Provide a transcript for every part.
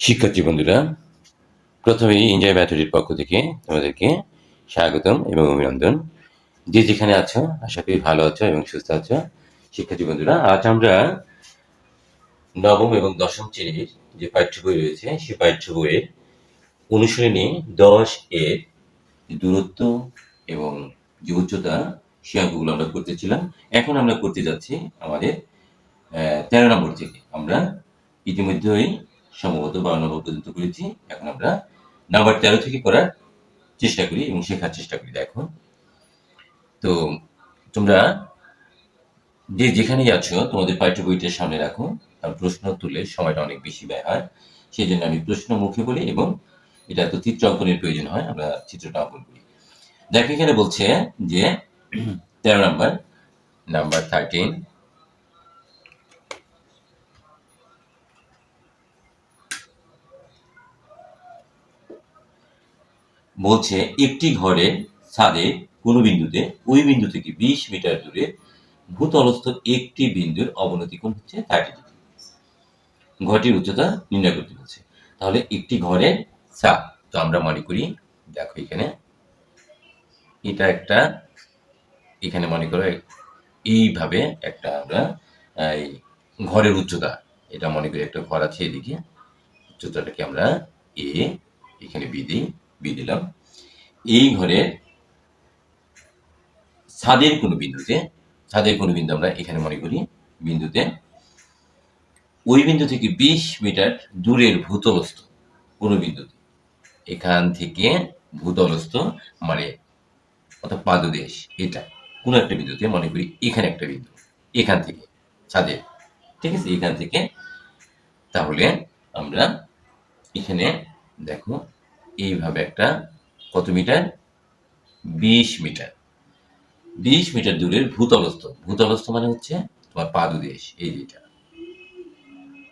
শিক্ষার্থী বন্ধুরা, প্রথমেই এনজয় ম্যাথডির পক্ষ থেকে তোমাদেরকে স্বাগতম এবং অভিনন্দন। যে যেখানে আছো আশা করি ভালো আছো এবং সুস্থ আছো। শিক্ষার্থী বন্ধুরা, আজ আমরা নবম এবং দশম শ্রেণীর যে পাঠ্য বই রয়েছে সেই পাঠ্য বইয়ের অনুশীলনী 10 এর দূরত্ব এবং যে উচ্চতা সে অঙ্কগুলো আমরা করতেছিলাম। এখন আমরা করতে যাচ্ছি আমাদের 13 নম্বর থেকে। আমরা ইতিমধ্যেই সম্ভবত 12 নম্বর পর্যন্ত করেছি। এখন আমরা নাম্বার 13 থেকে করার চেষ্টা করি এবং শেখার চেষ্টা করি। দেখো, তো তোমরা যে যেখানেই আছো তোমাদের পাঠ্য বইটার সামনে রাখো, কারণ প্রশ্ন তুলে সময়টা অনেক বেশি ব্যয় হয়। সেই জন্য আমি প্রশ্ন মুখে বলি এবং এটা তো চিত্র অঙ্কনের প্রয়োজন হয়, আমরা চিত্রটা অঙ্কন করি। দেখো, এখানে বলছে যে 13 নাম্বার 13 বলছে একটি ঘরের ছাদে কোনো বিন্দুতে ওই বিন্দু থেকে 20 মিটার দূরে ভূতলস্থ একটি বিন্দুর অবনতি কোণ হচ্ছে 30 ডিগ্রি। ঘরটির উচ্চতা নির্ণয় করতে বলছে। তাহলে একটি ঘরের ছাদ, তো আমরা মনে করি, দেখো এখানে এটা একটা, এখানে মনে করো এইভাবে একটা আমরা এই ঘরের উচ্চতা, এটা মনে করি একটা ঘর আছে এদিকে, উচ্চতাটাকে আমরা এ, এখানে বি দিলাম। এই ঘরের ছাদের কোনো বিন্দু আমরা এখানে মনে করি বিন্দুতে, ওই বিন্দু থেকে 20 মিটার দূরের ভূতলস্থ কোনো বিন্দুতে, এখান থেকে ভূতলস্থ মানে অর্থাৎ পাদদেশ, এটা কোনো একটা বিন্দুতে মনে করি এখানে একটা বিন্দু, এখান থেকে ছাদের, ঠিক আছে, এখান থেকে। তাহলে আমরা এখানে দেখো এইভাবে একটা কত মিটার, 20 মিটার, 20 মিটার দূরের ভূতলস্থ মানে হচ্ছে তোমার পাদদেশ, এই যেটা,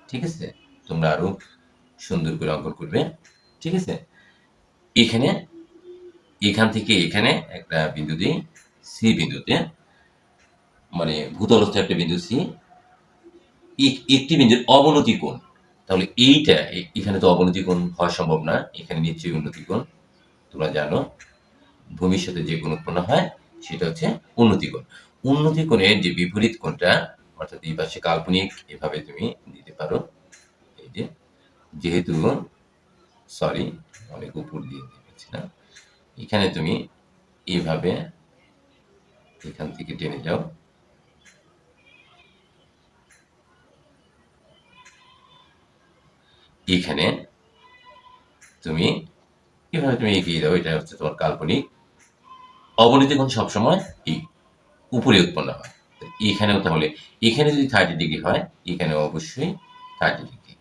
ঠিক আছে। তোমরা আরো সুন্দর করে অঙ্কন করবে, ঠিক আছে। এখানে এখান থেকে এখানে একটা বিন্দু দিই, সি বিন্দুতে, মানে ভূতলস্থ একটা বিন্দু সি, একটি বিন্দুর অবনতি কোণ। তাহলে এইটা এখানে তো অবনতি কোণ হওয়া সম্ভব না, এখানে নিশ্চয়ই উন্নতি কোণ। তোমরা জানো ভূমির সাথে যে কোণ উৎপন্ন হয় সেটা হচ্ছে উন্নতি কোণ। উন্নতি কোণের যে বিপরীত কোণটা, অর্থাৎ এই পাশে কাল্পনিক, এভাবে তুমি দিতে পারো। এই যে, যেহেতু সরি অনেক উপর দিয়ে দিচ্ছি না, এখানে তুমি এইভাবে এখান থেকে টেনে যাও, এখানে তুমি এভাবে তুমি এগিয়ে যাও, এটা হচ্ছে তোমার কাল্পনিক। অবনতি কোণ সবসময় এই উপরে উৎপন্ন হয়। এখানেও তাহলে এখানে যদি 30 ডিগ্রি হয়, এখানে অবশ্যই 30 ডিগ্রি,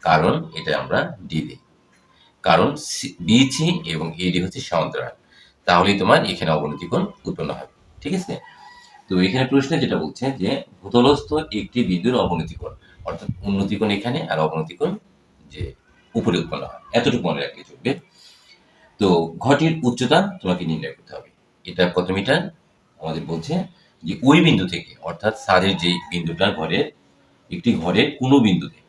কারণ এটা আমরা ডি দিই, কারণ বিসি এবং এডি হচ্ছে সমান্তরাল। তাহলেই তোমার এখানে অবনতি কোণ উৎপন্ন হবে, ঠিক আছে। তো এখানে প্রশ্নে যেটা বলছে যে ভূতলস্থ একটি বিন্দুর অবনতি কোণ, অর্থাৎ উন্নতি কোণ এখানে আর অবনতি কোণ যে উপরে উৎপন্ন হয়, এতটুকু মনে রাখলে চলবে। তো ঘরটির উচ্চতা তোমাকে নির্ণয় করতে হবে। এটা কত মিটার আমাদের বলছে যে ওই বিন্দু থেকে, অর্থাৎ ছাদের যে বিন্দুটা ঘরের, একটি ঘরের কোনো বিন্দুতে,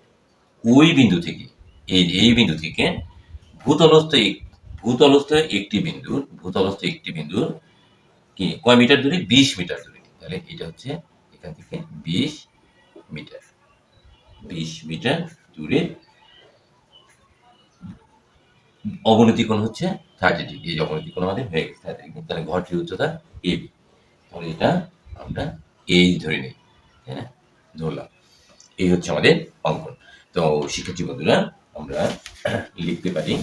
ওই বিন্দু থেকে, এই বিন্দু থেকে ভূতলস্থ ভূতলস্থ একটি বিন্দুর কি কয় মিটার দূরে, 20 মিটার দূরে। তাহলে এটা হচ্ছে এখান থেকে 20 মিটার, 20 মিটার দূরে অবনতি কোণ হচ্ছে 30 ডিগ্রি। এই অবনতি কোণ আমাদের হয়ে গেছে 30 ডিগ্রি। তাহলে ঘরটির উচ্চতা এবি। তাহলে এটা আমরা এই ধরে নিই, তাই না, ধরলাম। এই হচ্ছে আমাদের অঙ্কন। তো শিক্ষার্থী বন্ধুরা, আমরা লিখতে পারি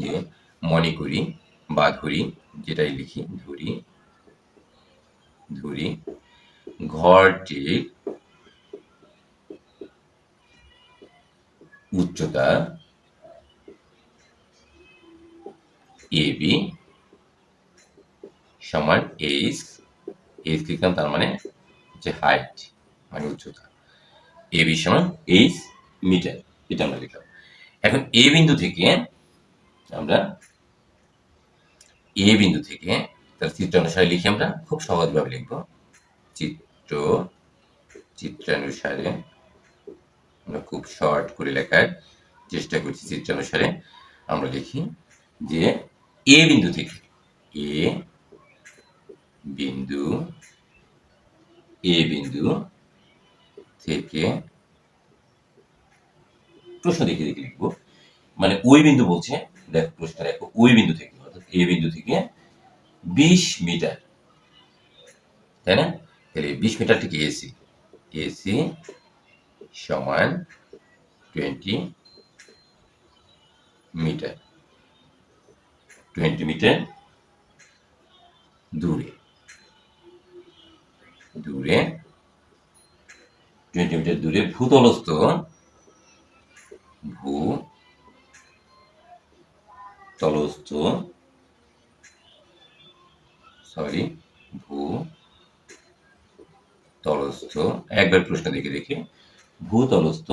যে মনে করি বা ধরি, যেটাই লিখি, ধরি ঘরটির উচ্চতা এবি সমান এইচ লিখলাম, তার মানে হচ্ছে হাইট মানে উচ্চতা, এবি সমান এইচ মিটার, এটা আমরা লিখলাম। এখন এ বিন্দু থেকে আমরা তার চিত্র অনুসারে লিখি, আমরা খুব সহজভাবে লিখব, চিত্রানুসারে আমরা খুব শর্ট করে লেখার চেষ্টা করছি চিত্রানুসারে আমরা লিখি যে এ বিন্দু থেকে এ বিন্দু থেকে প্রশ্ন দেখে দেখে লিখবো, মানে ওই বিন্দু বলছে, দেখো প্রশ্ন দেখো, ওই বিন্দু থেকে অর্থাৎ এ বিন্দু থেকে 20 মিটার, তাই না? তাহলে 20 মিটার থেকে এসি সমান 20 মিটার, 20 মিটার দূরে 20 মিটার দূরে ভূতলস্থ ভূতলস্থ একবার প্রশ্ন দেখে দেখে ভূতলস্থ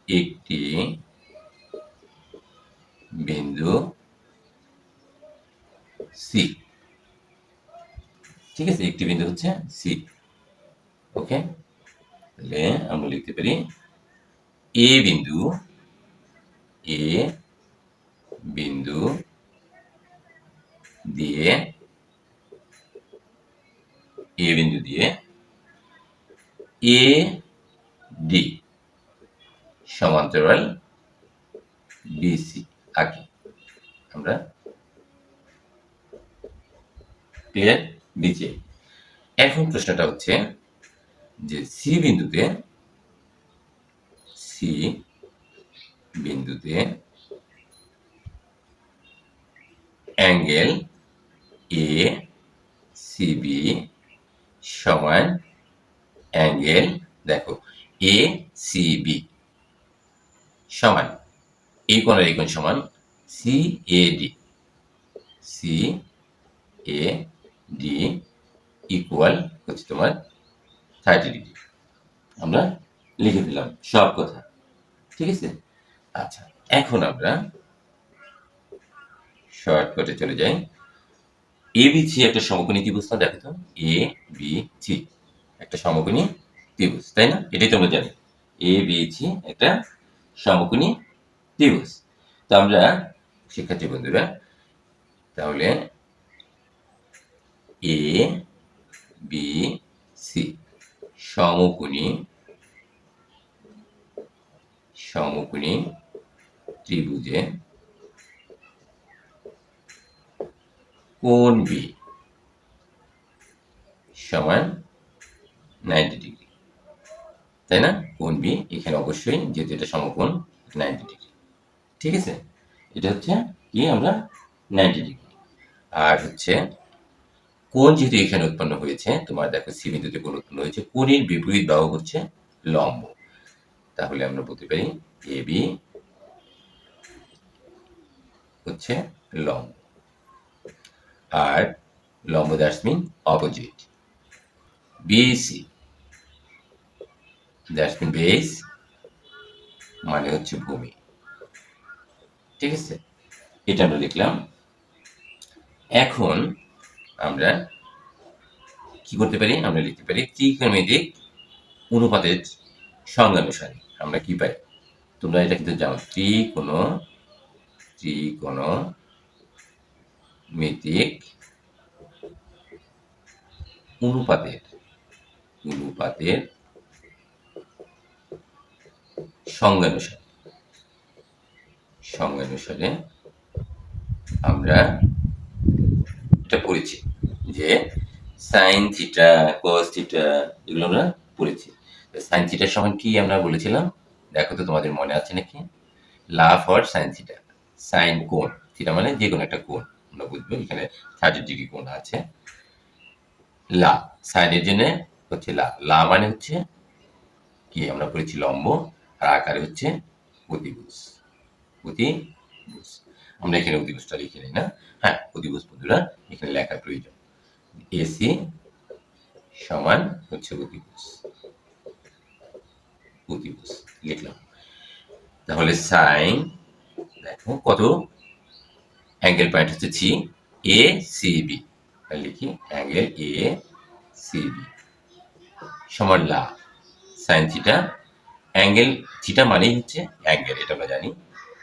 একটি বিন্দু সি, ঠিক আছে, একটি বিন্দু হচ্ছে সি। ওকে, তাহলে আমরা লিখতে পারি এ বিন্দু দিয়ে এ ডি সমান্তরাল বিসি আঁকি আমরা। ক্লিয়ার? নিচে এখন প্রশ্নটা হচ্ছে যে সি বিন্দুতে অ্যাঙ্গেল এ সিবি সমান অ্যাঙ্গেল, দেখো এ সিবি সমান এই কোণের এই কোণ সমান সি এ ডি ইকুয়াল হচ্ছে তোমার 30 ডিগ্রি। আমরা লিখে দিলাম সব কথা, ঠিক আছে। আচ্ছা, এখন আমরা শর্টকাটে চলে যাই। এ বি সি একটা সমকোণী ত্রিভুজ, না দেখো তো, এ বি সি একটা সমকোণী ত্রিভুজ, তাই না? এটাই তোমরা জানো, এ বি সি একটা সমকোণী ত্রিভুজ। তো আমরা শিক্ষার্থী বন্ধুরা তাহলে এ বি সি সমকোণী ত্রিভুজে কোণ বি সমান 90 ডিগ্রি, তাই না? কোণ বি এখানে অবশ্যই, যেহেতু এটা সমকোণ, 90 ডিগ্রি, ঠিক আছে। এটা হচ্ছে কি, আমরা 90 ডিগ্রি। আর হচ্ছে কোণ যেহেতু এখানে উৎপন্ন হয়েছে, তোমার দেখো সি বিন্দুতে কোণ উৎপন্ন হয়েছে, কোণের বিপরীত বাহু হচ্ছে লম্ব, তাহলে আমরা বলতে পারি এ বি হচ্ছে লম্ব, আর লম্ব that's mean opposite, BC that's mean base মানে হচ্ছে ভূমি, ঠিক আছে। এটা আমরা লিখলাম। এখন আমরা কি করতে পারি, আমরা লিখতে পারি ত্রিকোণমিতিক অনুপাতের সংজ্ঞানুসারে আমরা কি পাই, তোমরা এটা কিন্তু জানো, ত্রিকোণমিতিক অনুপাতের সংজ্ঞানুসারে আমরা এটা পড়েছি যে সাইন থিটা, কস থিটা, এগুলো আমরা পড়েছি। সাইন থিটার সমান কি আমরা বলেছিলাম, দেখো তো তোমাদের মনে আছে নাকি? লাভ হর সাইন থিটা, সাইন কোণ, থিটা মানে যে কোনো একটা কোণ, আমরা বুঝবো এখানে 30 ডিগ্রি কোণ আছে। লা সাইনের জন্য হচ্ছে লা মানে হচ্ছে কি, আমরা পড়েছি লম্ব, আর আকারে হচ্ছে অতিভুজ। আমরা এখানে অতিভুজটা লিখে নিই না, হ্যাঁ অতিভুজ বন্ধুরা এখানে লেখার প্রয়োজন, এসি সমান হচ্ছে অতিভুজ লিখলাম। তাহলে সাইন, দেখো কত অ্যাঙ্গেল পয়েন্ট হচ্ছে সি, এ সি বি, লিখি অ্যাঙ্গেল এ সি বি সমান লা সাইন থিটা, অ্যাঙ্গেল থিটা মানেই হচ্ছে অ্যাঙ্গেল, এটা আমরা জানি।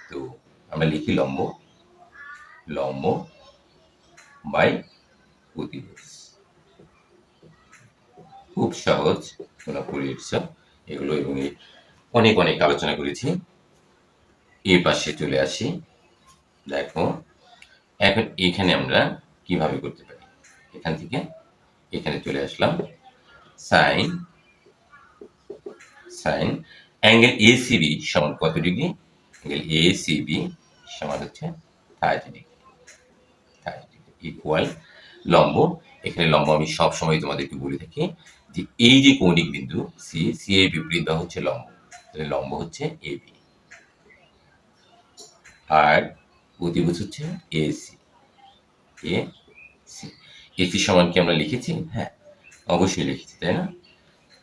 তো আমরা লিখি লম্ব, লম্ব বাই অতিভুজ। খুব সহজ, তোমরা পড়িয়েছ এগুলো এবং অনেক অনেক আলোচনা করেছি। এই পাশে চলে আসি, দেখো এখন এখানে আমরা কিভাবে করতে পারি। এখান থেকে এখানে চলে আসলাম, sine sine angle A CB সমান কত ডিগ্রি? অ্যাঙ্গেল এ সিবি সমান হচ্ছে 30 ডিগ্রি, 30 ডিগ্রি ইকুয়াল লম্ব। এখানে লম্ব আমি সব সময় তোমাদেরকে বলে থাকি যে এই যে কৌণিক বিন্দু সি, সি এর বিপরীত বাহু হচ্ছে লম্ব, তাহলে লম্ব হচ্ছে এবি, আর অতিভুজ হচ্ছে এসি, এসি। এসি সমান কি আমরা লিখেছি? হ্যাঁ, অবশ্যই লিখেছি, তাই না?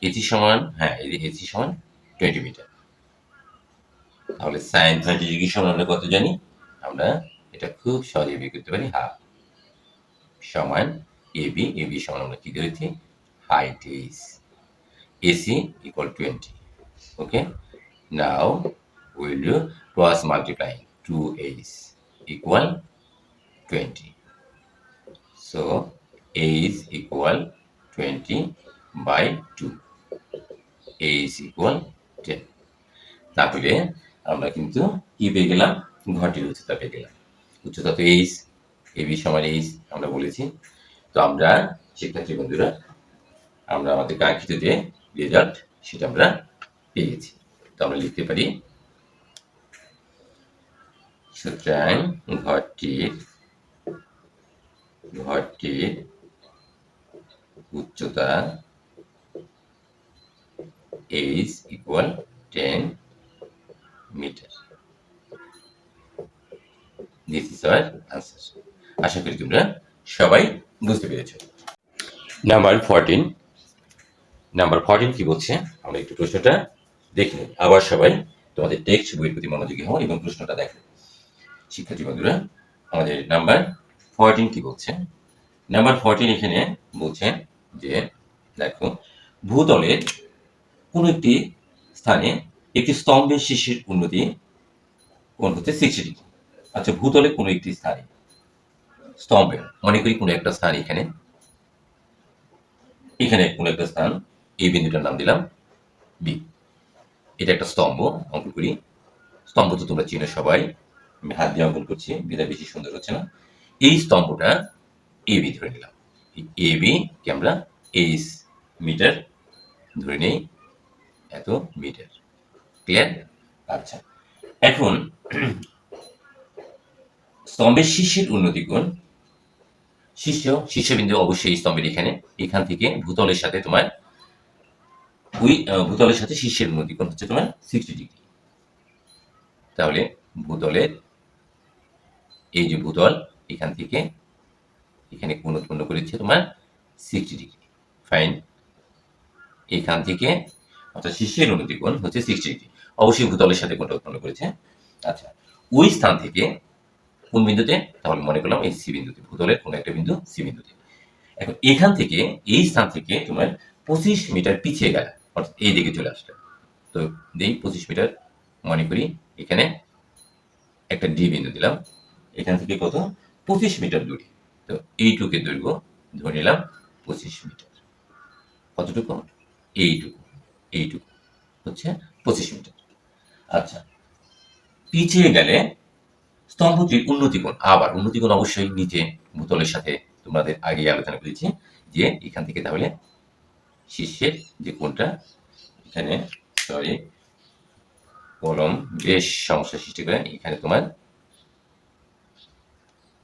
এসি সমান, হ্যাঁ, এই যে এসি সমান 20 মিটার। তাহলে সাইন 30 ডিগ্রি সমান আমরা কত জানি? আমরা এটা খুব সহজে বের করতে পারি, হাফ সমান এবি, এবি সমান আমরা কি ধরেছি? Height is AC equal 20. Okay, now we will do cross multiplying 2A's equal 20. So A is equal 20 by 2. A is equal 10. তাহলে আমরা কিন্তু কি পেয়ে গেলাম? ঘরটির উচ্চতা পেয়ে গেলাম। উচ্চতা তো এইচ, এবি সমান এইচ আমরা বলেছি। তো আমরা শিক্ষার্থী বন্ধুরা, আমরা আমাদের কাঙ্ক্ষিত যে রেজাল্ট সেটা আমরা পেয়ে গেছি। তো আমরা লিখতে পারি, সুতরাং ঘরটির উচ্চতা is equal 10 metre. This is our answer. আশা করি তোমরা সবাই বুঝতে পেরেছ। নাম্বার 14 কি বলছে আমরা একটু প্রশ্নটা দেখি। আবার সবাই তোমাদের টেক্সট বইয়ের প্রতি মনোযোগী হও এবং প্রশ্নটা দেখো। শিক্ষার্থী বন্ধুরা, আমাদের নাম্বার 14 কি বলছে? নাম্বার 14 এখানে বলছে যে দেখো, ভূতলের কোন একটি স্থানে একটি স্তম্ভের শীর্ষের উন্নতি কোণ হচ্ছে 60 ডিগ্রি। আচ্ছা, ভূতলে কোনো একটি স্থানে স্তম্ভের, মনে করি কোনো একটা স্থান এখানে, এখানে কোনো একটা স্থান, এই বিন্দুটার নাম দিলাম বি। এটা একটা স্তম্ভ অঙ্কন করি। স্তম্ভ তো তোমরা চিনো সবাই, আমি হাত দিয়ে অঙ্কন করছি, বিদায় বেশি সুন্দর হচ্ছে না। এই স্তম্ভটা এ বি ধরে নিলাম। এ বি কে আমরা এইচ মিটার ধরে নেই, এত মিটার। ক্লিয়ার? আচ্ছা, এখন স্তম্ভের শীর্ষের উন্নতি কোণ, শীর্ষবিন্দু অবশ্যই স্তম্ভের এখান থেকে ভূতলের সাথে তোমার ভূতলের সাথে শীর্ষের উন্নতি কোণ হচ্ছে তোমার 60 ডিগ্রি। তাহলে ভূতলের এই যে ভূতল, এখান থেকে এখানে কোণ উৎপন্ন করেছে তোমার 60 ডিগ্রি। ফাইন। এখান থেকে অর্থাৎ শীর্ষের উন্নতি কোণ হচ্ছে 60 ডিগ্রি, অবশ্যই ভূতলের সাথে কোণটা উৎপন্ন করেছে। আচ্ছা, ওই স্থান থেকে কোন বিন্দুতে? তাহলে মনে করলাম এই সি বিন্দুতে, ভূতলের কোন একটা বিন্দু সি বিন্দুতে। এখন এখান থেকে এই স্থান থেকে তোমার 25 মিটার পিছিয়ে গেল, অর্থাৎ এই দিকে চলে আসলে। তো এই 25 মিটার মনে করি এখানে একটা ডি বিন্দু দিলাম, এখান থেকে কত? 25 মিটার দূরে। তো এইটুকের দৈর্ঘ্য ধরে নিলাম 25 মিটার। কতটুকু? এইটুকু, এইটুকু হচ্ছে 25 মিটার। আচ্ছা, পিছিয়ে গেলে স্তম্ভটির উন্নতি কোণ, আবার উন্নতি কোণ অবশ্যই নিচে ভূতলের সাথে তোমাদের আগে আলোচনা করেছি যে এখান থেকে তাহলে শীর্ষের যে কোণটা, এখানে সরি কলম বেশ সমস্যা সৃষ্টি করে, এখানে তোমার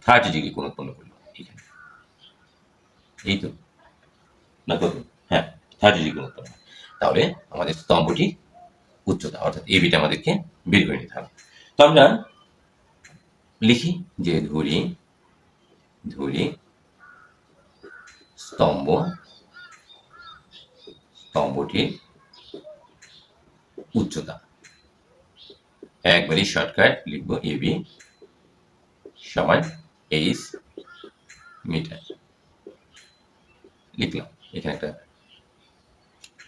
30 ডিগ্রি কোণ উৎপন্ন করলো এখানে, এই তো না কত? হ্যাঁ, 30 ডিগ্রি কোণ উৎপন্ন। তাহলে আমাদের স্তম্ভটির উচ্চতা অর্থাৎ এবিটা আমাদেরকে বের করে নিতে হবে। তো আমরা লিখি যে ধরি স্তম্ভটির উচ্চতা, একবারই শর্টকাট লিখবো এবি সমান এইচ মিটার। লিখলাম, এখানে একটা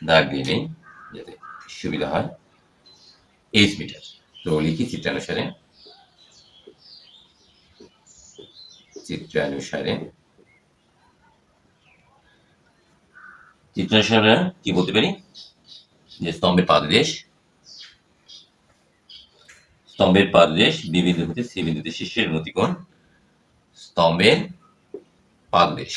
দাগ দিয়ে নেই যাতে সুবিধা হয়। H meter. তো লিখি চিত্রানুসারে কি বলতে পারি যে স্তম্ভের পাদদেশ বি বিন্দু হতে সি বিন্দুতে শীর্ষের উন্নতিকোণ স্তম্ভের পাদদেশ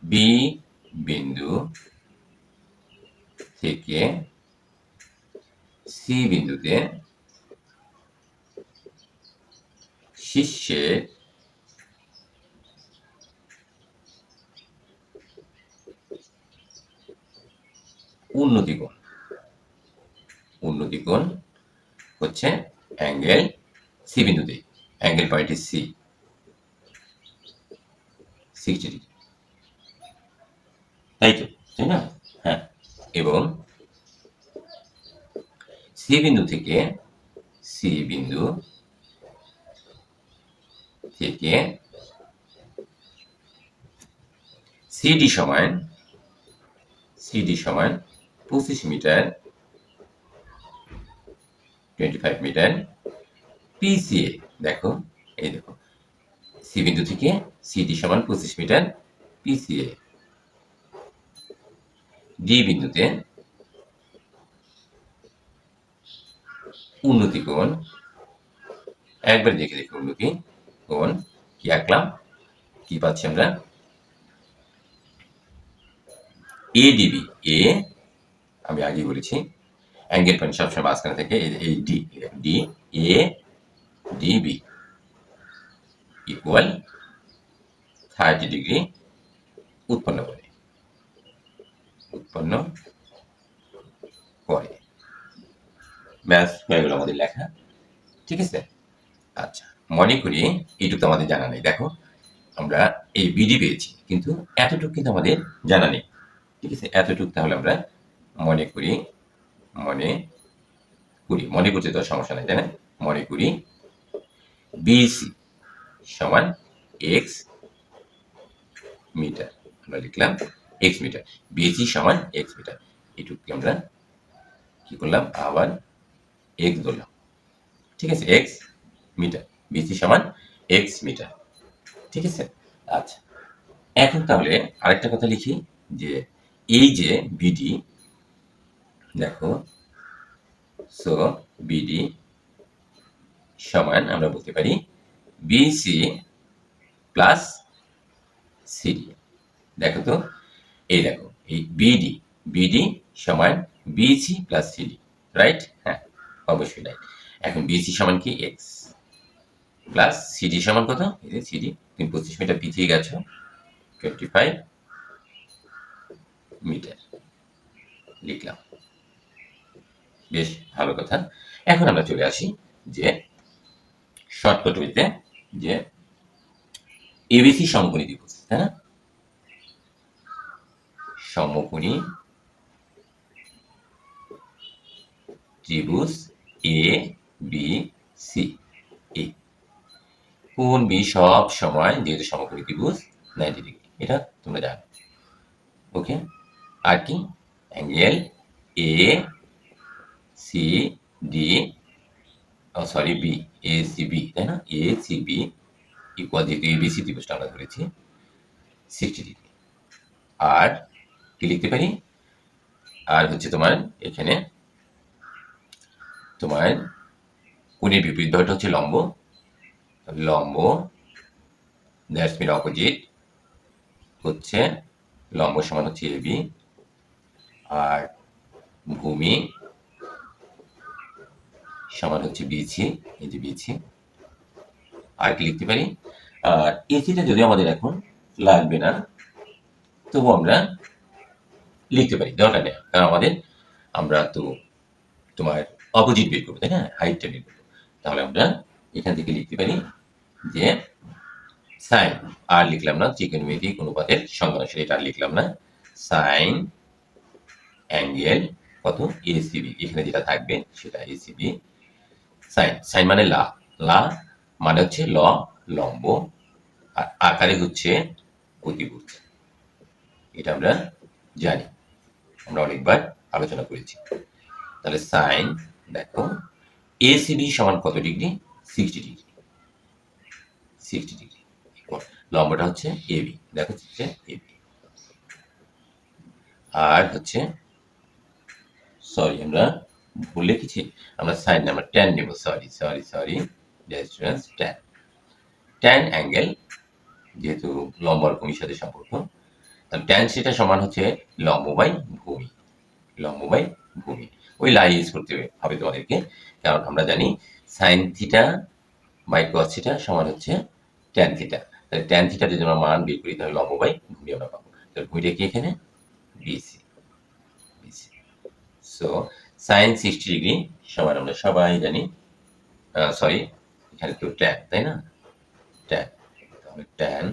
বি বিন্দু থেকে সি বিন্দুতে শীর্ষের উন্নতিকোণ হচ্ছে অ্যাঙ্গেল সি বিন্দুতে, অ্যাঙ্গেল পয়েন্ট সি 60 ডিগ্রি, তাই তো, তাই না? হ্যাঁ, এবং সি বিন্দু থেকে সিডি সমান 25 মিটার 25 মিটার পিসিএ। দেখো, এই দেখো, সি বিন্দু থেকে সিডি সমান 25 মিটার পিসিএ। ডি বিন্দুতে উন্নতি কোণ, একবার দেখে দেখে উন্নতি কোণ কি আঁকলাম, কি পাচ্ছি আমরা, এডিবি। আমি আগে বলেছি অ্যাঙ্গেল পয়েন্ট সবসময় মাঝখানে থেকে এই D A DB equal 30 degree উৎপন্ন করে ব্যাস হয়ে গেল আমাদের লেখা। ঠিক আছে, আচ্ছা, মনে করি এইটুকু আমাদের জানা নেই। দেখো, আমরা এই বিডি পেয়েছি, কিন্তু এতটুকু কিন্তু আমাদের জানা নেই। ঠিক আছে, এতটুকু তাহলে আমরা মনে করতে তো সমস্যা নেই, তাই না? মনে করি বিসি সমান এক্স মিটার, আমরা লিখলাম এক্স মিটার, বিসি সমান এক্স মিটার। এটুকু আমরা কি করলাম, আবার এক্স ধরলাম। ঠিক আছে, এক্স মিটার, বিসি সমান এক্স মিটার। ঠিক আছে, আচ্ছা, এখন তাহলে আরেকটা কথা লিখি যে এই যে বিডি, দেখো, সো বিডি সমান আমরা বলতে পারি বিসি প্লাস সিডি। দেখো তো, এই দেখো, এই বিডি সমান বিসি প্লাস সিডি, রাইট? হ্যাঁ, অবশ্যই রাইট। এখন বিসি সমান কি এক্স প্লাস সিডি সমান কত, এই যে সিডি, তুমি 25 মিটার পিছিয়ে গেছো, 25 মিটার লিখলাম। বেশ ভালো কথা। এখন আমরা চলে আসি যে শর্টকাট ওয়েতে যে এবিসি সমকোণী ত্রিভুজ, তাই না? সমকোণী ত্রিভুজ এ বি সি, এই কোণ বি সব সময় যেহেতু সমকোণী ত্রিভুজ 90 ডিগ্রি, এটা তোমরা জানো। ওকে, আর কি, angle A C D, sorry B, A C B, তাই না? এ সি বি ইকুয়াল, যেহেতু এবিসি ত্রিভুজটা আমরা ধরেছি 60 ডিগ্রি। আর কি লিখতে পারি, আর হচ্ছে তোমার এখানে তোমার কোণের বিপরীত ধরটা হচ্ছে লম্ব, দ্যাটস মিন অপোজিট হচ্ছে লম্ব সমান হচ্ছে এবি, আর ভূমি সমান হচ্ছে বিসি, এই যে বিসি। আর কি লিখতে পারি, আর এসিটা যদিও আমাদের এখন লাগবে না, তবু আমরা লিখতে পারি, দরকার নেই, কারণ আমরা তো তোমার অপোজিট বের করবো, তাই না? হাইটটা বের করবো, তাহলে আমরা এখান থেকে লিখতে পারি যে সাইন, আর লিখলাম না, ত্রিকোণমিতিক অনুপাতের সংজ্ঞা, সেটা আর লিখলাম না, সাইন অ্যাঙ্গেল কত, এসিবি, এখানে যেটা থাকবে সেটা এসিবি। সাইন মানে লা মানে হচ্ছে লম্ব, আর আকারে হচ্ছে অতিভুজ। এটা আমরা জানি, আমরা অনেকবার আলোচনা করেছি। তাহলে সাইন দেখো এসিবি সমান কত ডিগ্রি? 60 ডিগ্রি। 60 ডিগ্রি। লম্বাটা হচ্ছে এবি, দেখো হচ্ছে এবি। আর হচ্ছে সরি আমরা ভুল লিখেছি, আমরা সাইন নাম্বার 10 নেব। Sorry tan. ট্যান অ্যাঙ্গেল যেহেতু লম্ব আর ভূমির সাথে সম্পর্ক, তাহলে ট্যান সেটা সমান হচ্ছে লম্ব বাই ভূমি। লম্ব বাই ভূমি ওই লাই ইউজ করতে হবে তোমাদেরকে, কারণ আমরা জানি sine theta by cos theta সমান হচ্ছে ট্যান থিটা। তাহলে ট্যান থিটা যদি আমরা মান বের করি তাহলে লম্ব বাই ভূমি আমরা পাবো। তাহলে ভূমিটা কি এখানে? বিসি। সো সাইন 60 ডিগ্রি সমান আমরা সবাই জানি, সরি এখানে তো ট্যান, তাই না? ট্যান, তাহলে ট্যান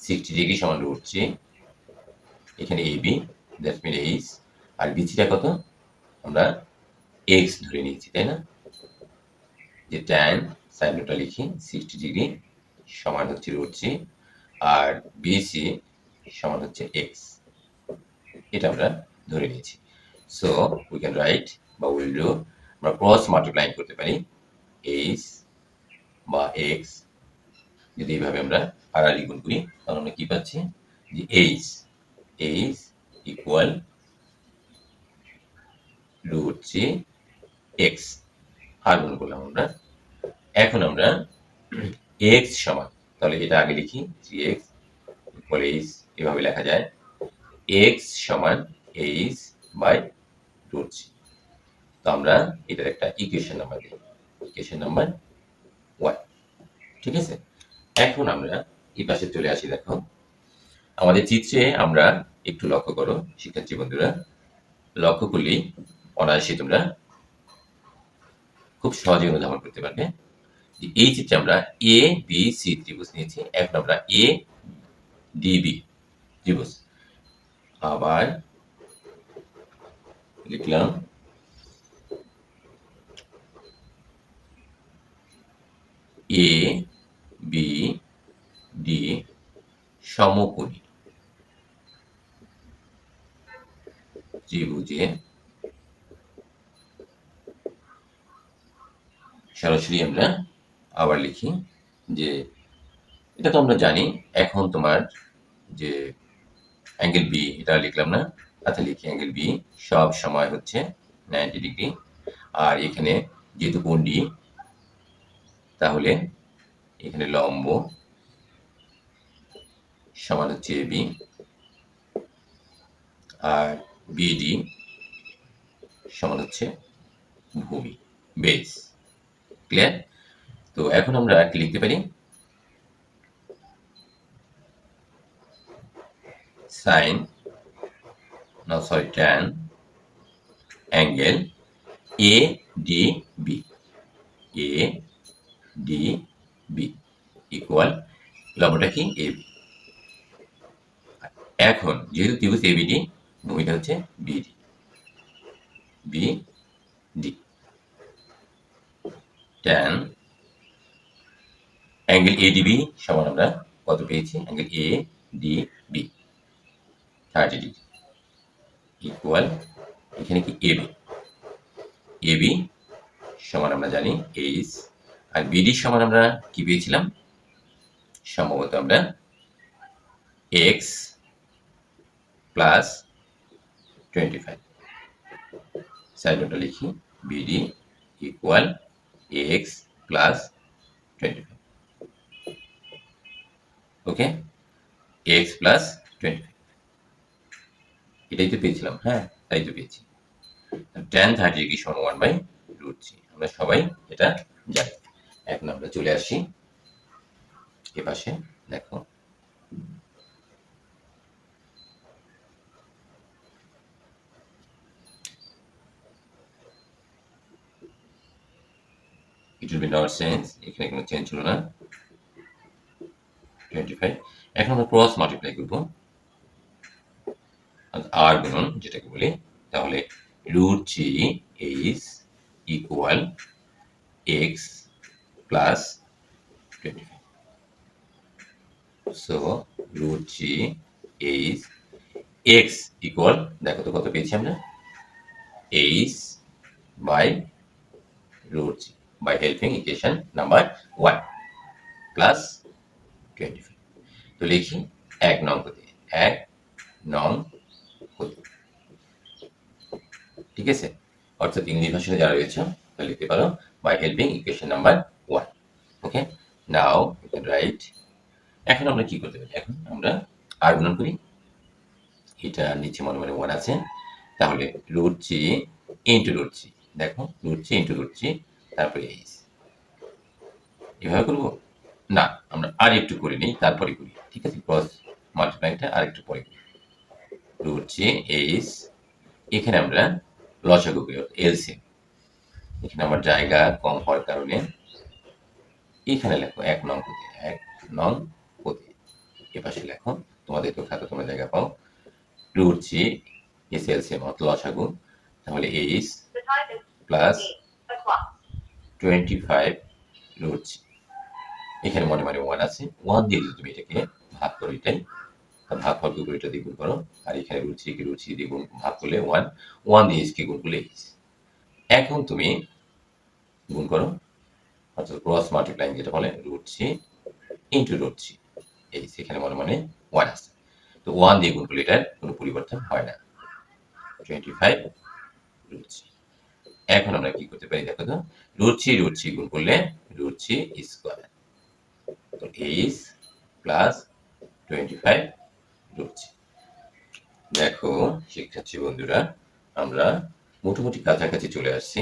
60 ডিগ্রি সমান √3, এখানে এবি দ্যাট মিন এইচ, আর বিসিটা কত? আমরা এক্স ধরে নিয়েছি, তাই না? যে ট্যান সাইনটা লিখি 60 ডিগ্রি সমান হচ্ছে √3 আর বিসি সমান হচ্ছে এক্স, এটা আমরা ধরে নিয়েছি। সো উই ক্যান রাইট বা উইল ডু, আমরা ক্রস মাল্টিপ্লাই করতে পারি এইচ বা এক্স। যদি এইভাবে আমরা আড়াআড়ি গুণ করি তাহলে আমরা কি পাচ্ছি? যে এইচ ইকুয়াল √3 এক্স, আর গুণ করলাম আমরা। এখন আমরা এক্স সমান, তাহলে এটা আগে লিখি 3x ইকুয়াল এইচ, এভাবে লেখা যায় এক্স সমান এইচ বাই √3। তো আমরা এটার একটা ইকুয়েশন নাম্বার দিই, ইকুয়েশন নাম্বার 1। ঠিক আছে, এখন আমরা এই পাশে চলে আসি। দেখো আমাদের চিত্রে আমরা একটু লক্ষ্য করো শিক্ষার্থী বন্ধুরা, লক্ষ্য করলেই অনায়াসে তোমরা খুব সহজে অনুধাবন করতে পারবে। এই চিত্রে আমরা এ বি সি ত্রিভুজ নিয়েছি, এখন আমরা এ ডিবি ত্রিভুজ আবার লিখলাম এ বি ডি সমকোণী ত্রিভুজে সরাসরি আমরা আবার লিখি যে এটা তো আমরা জানি। এখন তোমার যে অ্যাঙ্গেল বি এটা লিখলাম না, আচ্ছা লিখি অ্যাঙ্গেল বি সব সময় হচ্ছে 90 ডিগ্রি। আর এখানে যেহেতু কোণ ডি তাহলে এখানে লম্ব সমান হচ্ছে এবি আর বিডি সমান হচ্ছে ভূমি, বেস। ক্লিয়ার? তো এখন আমরা কি লিখতে পারি? Sine tan angle A D B equal লম্বটা কি? এবি। এখন যেহেতু ত্রিভুজ এবিডি, ভূমিটা হচ্ছে বিডি ট্যান অ্যাঙ্গেল এডিবি সমান আমরা কত পেয়েছি? Angle A D B 30 degree equal এখানে কি এবি সমান আমরা জানি এইচ, আর বিডি সমান আমরা কি পেয়েছিলাম? সম্ভবত আমরা এক্স প্লাস 25। সাইডটা লিখি বিডি ইকুয়াল এক্স প্লাস 25। ওকে, এক্স প্লাস 25 এটাই তো পেয়েছিলাম। হ্যাঁ, তাই তো পেয়েছি। ট্যান 30 ডিগ্রি সমান 1/√3, আমরা সবাই এটা জানি। এখন আমরা চলে আসি এ পাশে। দেখো it will be not change, এখানে কোনো চেঞ্জ হলো না 25। এখন আমরা ক্রস মাল্টিপ্লাই করবো আর গুণন যেটাকে বলি, তাহলে √3 H equal X plus 25। So root three H X equal, দেখো তো কত পেয়েছি আমরা, H by root three by helping equation number 1 plus 25। তো লিখি 1 নং হতে 1 নং হতে, ঠিক আছে। অর্থাৎ ইংলিশ ভাষায় যারা রয়েছে তাহলে লিখতে পারো by helping equation number 1। Okay, now you can write. এখন আমরা কি করতে পারি, এখন আমরা আর গুণন করি, এটা নিচে মনে মনে 1 আছে, তাহলে root three into root three, দেখো root three into root three, তারপরে এইচ, এভাবে করবো না, আমরা আর একটু করে নিই তারপরে করি, ঠিক আছে। ক্রস মাল্টিপ্লাইটা আর একটু পরে করি। রুট থ্রি এইচ, এখানে আমরা লসাগু করি এলসিএম, এখানে আমার জায়গা কম হওয়ার কারণে এখানে লেখো 1 নং হতে 1 নং হতে, এপাশে লেখো, তোমাদের তো খাতা তোমরা জায়গা পাও। রুট থ্রি এস এলসিএম অর্থাৎ লসাগু, তাহলে এইচ প্লাস 25 রুট থ্রি, এখানে মনে মনে 1 আছে, 1 দিয়ে যদি তুমি এটাকে ভাগ করো, এটাই ভাগ ফল করে এটা দিয়ে গুণ করো, আর এখানে রুট থ্রি কে রুট থ্রি দিয়ে গুণ ভাগ করলে 1, 1 দিয়ে এইচকে গুণ করলে এইচ। এখন তুমি গুণ করো, অর্থাৎ ক্রস মাল্টিপ্লাইং যেটা বলে, root three into root three H, এখানে মনে মনে 1 আছে, তো 1 দিয়ে গুণ করলে এটার কোনো পরিবর্তন হয় না, 25 রুট থ্রি। এখন আমরা কি করতে পারি দেখো তো, রুট থ্রি গুণ করলে রুট থ্রি স্কোয়ার, তো এইচ প্লাস 25 রুট থ্রি। দেখো শিক্ষার্থী বন্ধুরা, আমরা মোটামুটি কাছাকাছি চলে আসছি।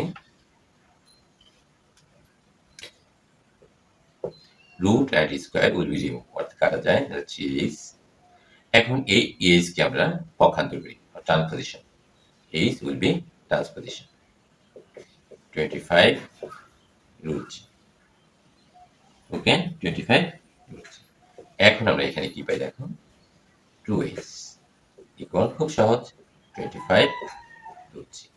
Root and square will be remove, অর্থাৎ কাটা যায়, থ্রি এইচ। এখন এই এইচ কে আমরা পক্ষান্তর করি, transposition, H will be transposition 25 root, okay 25 root. এখন আমরা এখানে কি পাই দেখো, 2h ইকুয়াল, খুব সহজ, 25 root three,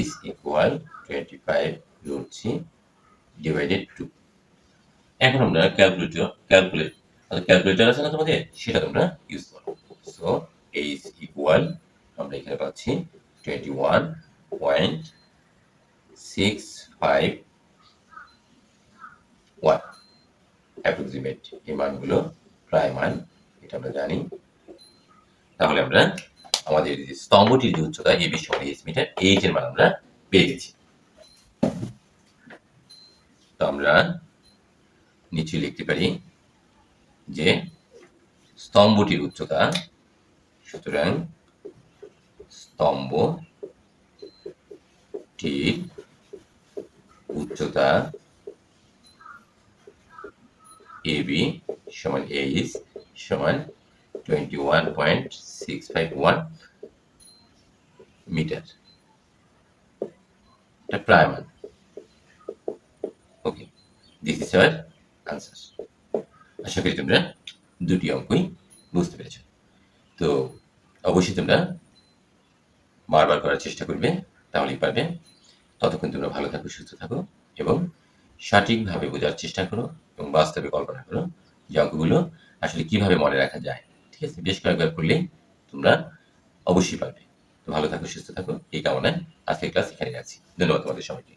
h equal 25 root three divided 2। এখন আমরা ক্যালকুলেটর আছে না তোমাদের, সেটা তোমরা ইউজ করো। সো h ইকুয়াল, আমরা এখানে পাচ্ছি 21.651 অ্যাপ্রক্সিমেট, এই মানগুলো প্রায় মান, এটা আমরা জানি। তাহলে আমরা আমাদের যে স্তম্ভটির যে উচ্চতা এ বি সমান এইচ মিটার, এইচ এর মান আমরা পেয়ে গেছি। তো আমরা নিচে লিখতে পারি যে স্তম্ভটির উচ্চতা, সুতরাং স্তম্ভটির উচ্চতা এ বি সমান এইচ সমান 21.651 মিটার, এটা প্রায় মান। ওকে, দিস ইজ আওয়ার আনসার। আশা করি তোমরা দুটি অঙ্কই বুঝতে পেরেছ। তো অবশ্যই তোমরা বারবার করার চেষ্টা করবে, তাহলেই পারবে। ততক্ষণ তোমরা ভালো থাকো, সুস্থ থাকো এবং সঠিকভাবে বোঝার চেষ্টা করো এবং বাস্তবে কল্পনা করো যে অঙ্কগুলো আসলে কিভাবে মনে রাখা যায়, ঠিক আছে। বেশ কয়েকবার করলেই তোমরা অবশ্যই পারবে। তো ভালো থাকো, সুস্থ থাকো, এই কামনায় আজকের ক্লাস এখানে রাখছি। ধন্যবাদ তোমাদের সবাইকে।